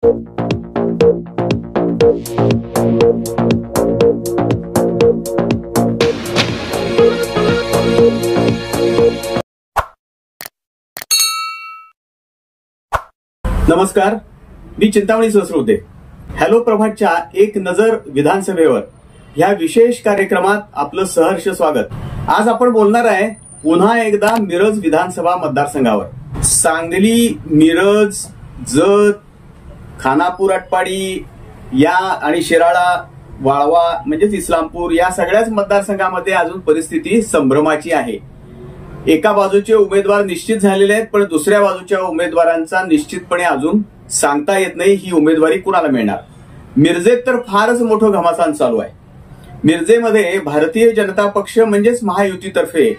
नमस्कार, मी चिंतामणी सहस्रबुद्धे. हॅलो प्रभातच्या एक नजर विधानसभेवर ह्या विशेष कार्यक्रमात आपलं सहर्ष स्वागत. आज आपण बोलणार आहे पुन्हा एकदा मिरज विधानसभा मतदारसंघावर. सांगली, मिरज, जत, खानापूर, आटपाडी या आणि शिराळा, वाळवा म्हणजेच इस्लामपूर या सगळ्याच मतदारसंघामध्ये अजून परिस्थिती संभ्रमाची आहे. एका बाजूचे उमेदवार निश्चित झालेले आहेत, पण दुसऱ्या बाजूच्या उमेदवारांचा निश्चितपणे अजून सांगता येत नाही ही उमेदवारी कुणाला मिळणार. मिरजेत तर फारच मोठं घमासान चालू आहे. मिरजेमध्ये भारतीय जनता पक्ष म्हणजेच महायुतीतर्फे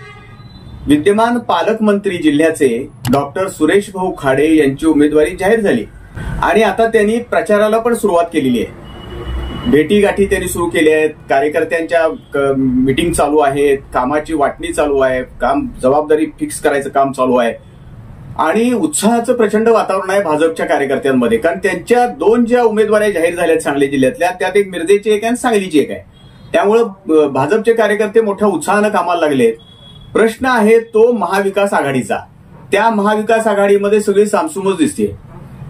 विद्यमान पालकमंत्री जिल्ह्याचे डॉक्टर सुरेश भाऊ खाडे यांची उमेदवारी जाहीर झाली आणि आता त्यांनी प्रचाराला पण सुरुवात केलेली आहे. भेटीगाठी त्यांनी सुरू केल्या आहेत, कार्यकर्त्यांच्या मीटिंग चालू आहेत, कामाची वाटणी चालू आहे, काम जबाबदारी फिक्स करायचं काम चालू आहे आणि उत्साहाचं प्रचंड वातावरण आहे भाजपच्या कार्यकर्त्यांमध्ये. कारण त्यांच्या दोन ज्या उमेदवारी जाहीर झाल्यात सांगली जिल्ह्यातल्या, त्यात एक मिरजेची एक आणि सांगलीची एक आहे. त्यामुळं भाजपचे कार्यकर्ते मोठ्या उत्साहानं कामाला लागलेत. प्रश्न आहे तो महाविकास आघाडीचा. त्या महाविकास आघाडीमध्ये सगळी सामसुमच दिसते,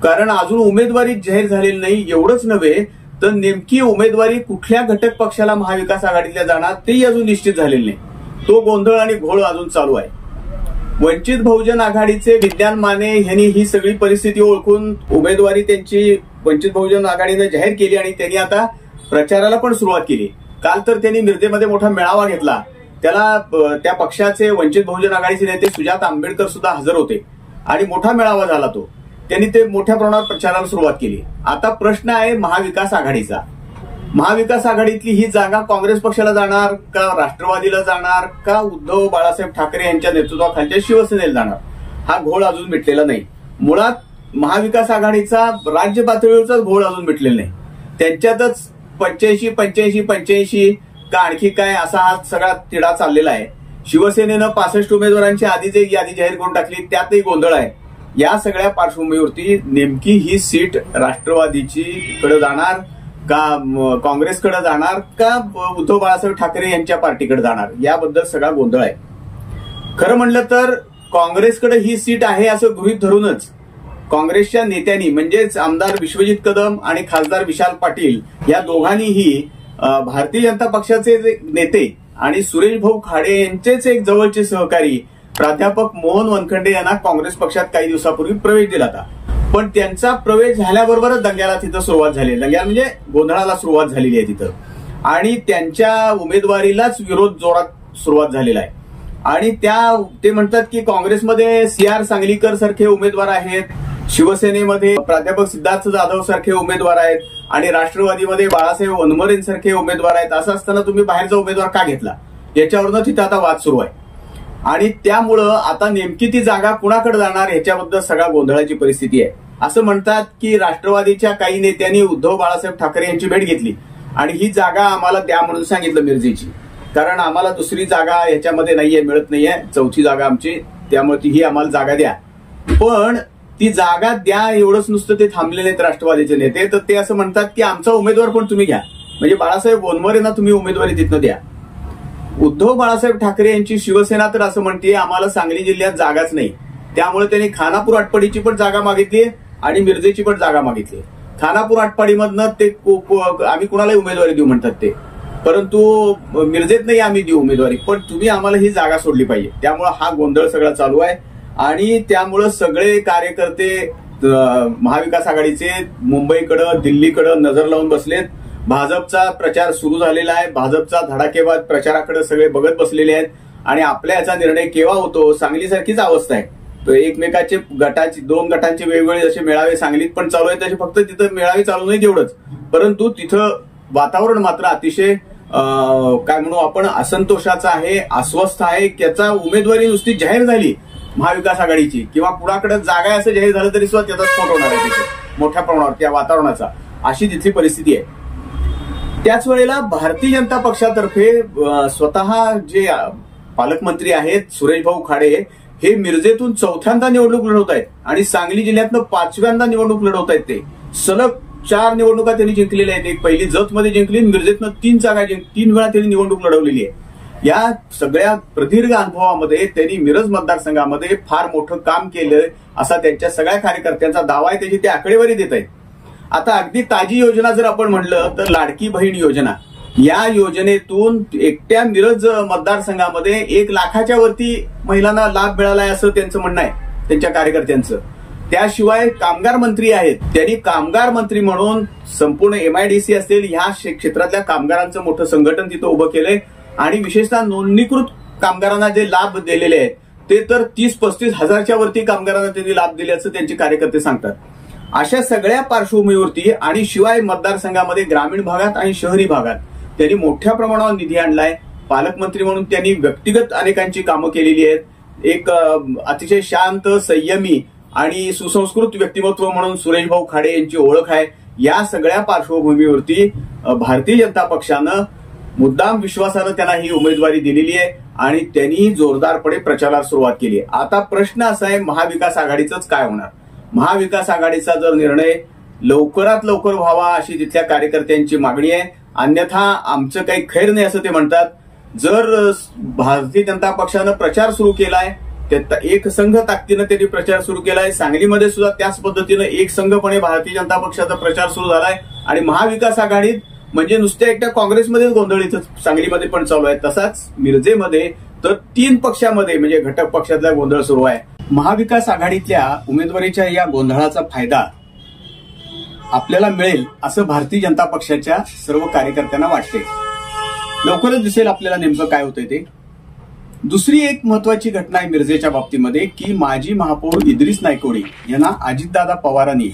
कारण अजून उमेदवारी जाहीर झालेली नाही. एवढंच नव्हे तर नेमकी उमेदवारी कुठल्या घटक पक्षाला महाविकास आघाडीतल्या जाणार तेही अजून निश्चित झालेलं नाही. तो गोंधळ आणि घोळ अजून चालू आहे. वंचित बहुजन आघाडीचे विज्ञान माने यांनी ही सगळी परिस्थिती ओळखून उमेदवारी त्यांची वंचित बहुजन आघाडीने जाहीर केली आणि त्यांनी आता प्रचाराला पण सुरुवात केली. काल तर त्यांनी मिरजेमध्ये मोठा मेळावा घेतला. त्याला त्या पक्षाचे वंचित बहुजन आघाडीचे नेते सुजात आंबेडकर सुद्धा हजर होते आणि मोठा मेळावा झाला तो. त्यांनी ते मोठ्या प्रमाणात प्रचाराला सुरुवात केली. आता प्रश्न आहे महाविकास आघाडीचा. महाविकास आघाडीतली ही जागा काँग्रेस पक्षाला जाणार का राष्ट्रवादीला जाणार का उद्धव बाळासाहेब ठाकरे यांच्या नेतृत्वाखालच्या शिवसेनेला जाणार, हा घोळ अजून मिटलेला नाही. मुळात महाविकास आघाडीचा राज्य पातळीवरचाच घोळ अजून मिटलेला नाही. त्यांच्यातच 85-85-85 का आणखी काय असा हा सगळा तिढा चाललेला आहे. शिवसेनेनं 65 उमेदवारांची आधीच एक यादी जाहीर करून टाकली, त्यातही गोंधळ आहे. या सगळ्या पार्श्वभूमीवरती नेमकी ही सीट राष्ट्रवादीची कडे जाणार का काँग्रेसकडे जाणार का उद्धव बाळासाहेब ठाकरे यांच्या पार्टीकडे जाणार, याबद्दल सगळा गोंधळ आहे. खरं म्हणलं तर काँग्रेसकडे ही सीट आहे असं गृहीत धरूनच काँग्रेसच्या नेत्यांनी म्हणजेच आमदार विश्वजित कदम आणि खासदार विशाल पाटील या दोघांनीही भारतीय जनता पक्षाचे नेते आणि सुरेश भाऊ खाडे यांचेच एक जवळचे सहकारी प्राध्यापक मोहन वनखंडे यांना काँग्रेस पक्षात काही दिवसापूर्वी प्रवेश दिला होता. पण त्यांचा प्रवेश झाल्याबरोबरच दंग्याला तिथं सुरुवात झाली. दंग्याला म्हणजे गोंधळाला सुरुवात झालेली आहे तिथं आणि त्यांच्या उमेदवारीलाच विरोध जोरात सुरुवात झालेला आहे. आणि ते म्हणतात की काँग्रेसमध्ये CR सांगलीकर सारखे उमेदवार आहेत, शिवसेनेमध्ये प्राध्यापक सिद्धार्थ जाधव सारखे उमेदवार आहेत आणि राष्ट्रवादीमध्ये बाळासाहेब वनमरेंसारखे उमेदवार आहेत. असं असताना तुम्ही बाहेरचा उमेदवार का घेतला, याच्यावरनं तिथं आता वाद सुरू आहे. आणि त्यामुळं आता नेमकी ती जागा कुणाकडे जाणार ह्याच्याबद्दल सगळ्या गोंधळाची परिस्थिती आहे. असं म्हणतात की राष्ट्रवादीच्या काही नेत्यांनी उद्धव बाळासाहेब ठाकरे यांची भेट घेतली आणि ही जागा आम्हाला द्या म्हणून सांगितलं मिरजेची, कारण आम्हाला दुसरी जागा ह्याच्यामध्ये नाहीये, मिळत नाहीये, चौथी जागा आमची, त्यामुळे ही आम्हाला जागा द्या. पण ती जागा द्या एवढंच नुसतं ते थांबलेले आहेत राष्ट्रवादीचे नेते. तर ते असं म्हणतात की आमचा उमेदवार पण तुम्ही घ्या, म्हणजे बाळासाहेब वनमरेंना तुम्ही उमेदवारी तिथनं द्या. उद्धव बाळासाहेब ठाकरे यांची शिवसेना तर असं म्हणते आम्हाला सांगली जिल्ह्यात जागाच नाही, त्यामुळे त्यांनी खानापूर आटपाडीची पण जागा मागितली आणि मिरजेची पण जागा मागितली. खानापूर आटपाडीमधनं ते आम्ही कुणालाही उमेदवारी देऊ म्हणतात ते, परंतु मिरजेत नाही आम्ही देऊ उमेदवारी, पण तुम्ही आम्हाला ही जागा सोडली पाहिजे. त्यामुळे हा गोंधळ सगळा चालू आहे आणि त्यामुळं सगळे कार्यकर्ते महाविकास आघाडीचे मुंबईकडं दिल्लीकडं नजर लावून बसलेत. भाजपचा प्रचार सुरू झालेला आहे. भाजपचा धडाकेबाज प्रचाराकडे सगळे बघत बसलेले आहेत आणि आपल्या याचा निर्णय केव्हा होतो, सांगलीसारखीच अवस्था आहे. तो एकमेकाचे दोन गटांचे वेगवेगळे जसे मेळावे सांगलीत पण चालू आहेत, तसे फक्त तिथं मेळावे चालू नाहीत एवढंच, परंतु तिथं वातावरण मात्र अतिशय काय म्हणू आपण असंतोषाचं आहे, अस्वस्थ आहे. त्याचा उमेदवारी नुसती जाहीर झाली महाविकास आघाडीची किंवा कुणाकडे जागा असं जाहीर झालं तरी सुद्धा त्याचा स्फोट होणार आहे तिथे मोठ्या प्रमाणावर त्या वातावरणाचा, अशी तिथली परिस्थिती आहे. त्याच वेळेला भारतीय जनता पक्षातर्फे स्वतः जे पालकमंत्री आहेत सुरेश भाऊ खाडे हे मिरजेतून 4थ्यांदा निवडणूक लढवत आहेत आणि सांगली जिल्ह्यातनं 5व्यांदा निवडणूक लढवत आहेत. सलग 4 निवडणुका त्यांनी जिंकलेल्या आहेत. एक पहिली जतमध्ये जिंकली, मिरजेतनं 3 जागा 3 वेळा त्यांनी निवडणूक लढवलेली आहे. या सगळ्या प्रदीर्घ अनुभवामध्ये त्यांनी मिरज मतदारसंघामध्ये फार मोठं काम केलं असा त्यांच्या सगळ्या कार्यकर्त्यांचा दावा आहे. त्याची ते आकडेवारी देत आहेत. आता अगदी ताजी योजना जर आपण म्हणलं तर लाडकी बहीण योजना, या योजनेतून एकट्या मिरज मतदारसंघामध्ये 1 लाखाच्या वरती महिलांना लाभ मिळालाय असं त्यांचं म्हणणं आहे, त्यांच्या कार्यकर्त्यांचं. त्याशिवाय कामगार मंत्री आहेत, त्यांनी कामगार मंत्री म्हणून संपूर्ण MIDC असेल ह्या क्षेत्रातल्या कामगारांचं मोठं संघटन तिथं उभं केलंय आणि विशेषतः नोंदणीकृत कामगारांना जे लाभ दिलेले आहेत ते तर 30-35 हजारच्या वरती कामगारांना त्यांनी लाभ दिल्याचं त्यांचे कार्यकर्ते सांगतात. अशा सगळ्या पार्श्वभूमीवरती आणि शिवाय मतदारसंघामध्ये ग्रामीण भागात आणि शहरी भागात त्यांनी मोठ्या प्रमाणावर निधी आणलाय. पालकमंत्री म्हणून त्यांनी व्यक्तिगत अनेकांची कामं केलेली आहेत. एक अतिशय शांत, संयमी आणि सुसंस्कृत व्यक्तिमत्व म्हणून सुरेश भाऊ खाडे यांची ओळख आहे. या सगळ्या पार्श्वभूमीवरती भारतीय जनता पक्षानं मुद्दाम विश्वासानं त्यांना ही उमेदवारी दिलेली आहे आणि त्यांनी जोरदारपणे प्रचाराला सुरुवात केली आहे. आता प्रश्न असा आहे, महाविकास आघाडीचंच काय होणार? महाविकास आघाडीचा जर निर्णय लवकरात लवकर व्हावा अशी तिथल्या कार्यकर्त्यांची मागणी आहे. अन्यथा आमचं काही खैर नाही असं ते म्हणतात. जर भारतीय जनता पक्षानं प्रचार सुरू केलाय, एक संघ ताकदीनं त्यांनी प्रचार सुरू केलाय. सांगलीमध्ये सुद्धा त्याच पद्धतीनं एक संघपणे भारतीय जनता पक्षाचा प्रचार सुरू झालाय आणि महाविकास आघाडीत म्हणजे नुसत्या एकट्या काँग्रेसमध्येच गोंधळ इथं सांगलीमध्ये पण चालू आहे. तसाच मिरजेमध्ये तर 3 पक्षामध्ये म्हणजे घटक पक्षातला गोंधळ सुरू आहे. महाविकास आघाडीतल्या उमेदवारीच्या या गोंधळाचा फायदा आपल्याला मिळेल असं भारतीय जनता पक्षाच्या सर्व कार्यकर्त्यांना वाटते. लवकरच दिसेल आपल्याला नेमकं काय होतंय ते. दुसरी एक महत्वाची घटना आहे मिरजेच्या बाबतीमध्ये की माजी महापौर इद्रिस नायकोडी यांना अजितदादा पवारांनी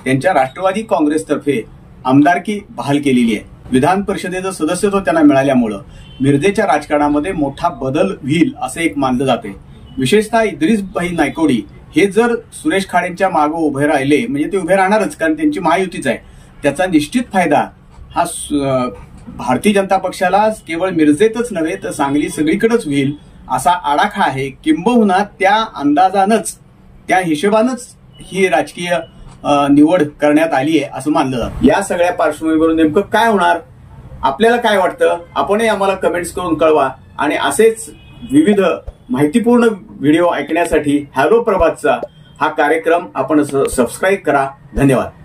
त्यांच्या राष्ट्रवादी काँग्रेसतर्फे आमदारकी बहाल केलेली आहे. विधान परिषदेचं सदस्यत्व त्यांना मिळाल्यामुळं मिरजेच्या राजकारणामध्ये मोठा बदल होईल असं एक मानलं जाते. विशेषतः इद्रिस भाई नायकोडी हे जर सुरेश खाडेंच्या मागे उभे राहिले म्हणजे ते उभे राहणारच, कारण त्यांची महायुतीच आहे. त्याचा निश्चित फायदा हा भारतीय जनता पक्षाला केवळ मिरजेतच नव्हे तर सांगली सगळीकडेच होईल असा आडाखा आहे. किंबहुना त्या अंदाजानंच त्या हिशोबानंच ही राजकीय निवड करण्यात आली आहे असं मानलं जातं. या सगळ्या पार्श्वभूमीवरून नेमकं काय होणार, आपल्याला काय वाटतं, आपणही आम्हाला कमेंट्स करून कळवा. आणि असेच विविध माहितीपूर्ण व्हिडिओ ऐकण्यासाठी हॅलो प्रभातचा हा कार्यक्रम आपण सबस्क्राईब करा. धन्यवाद.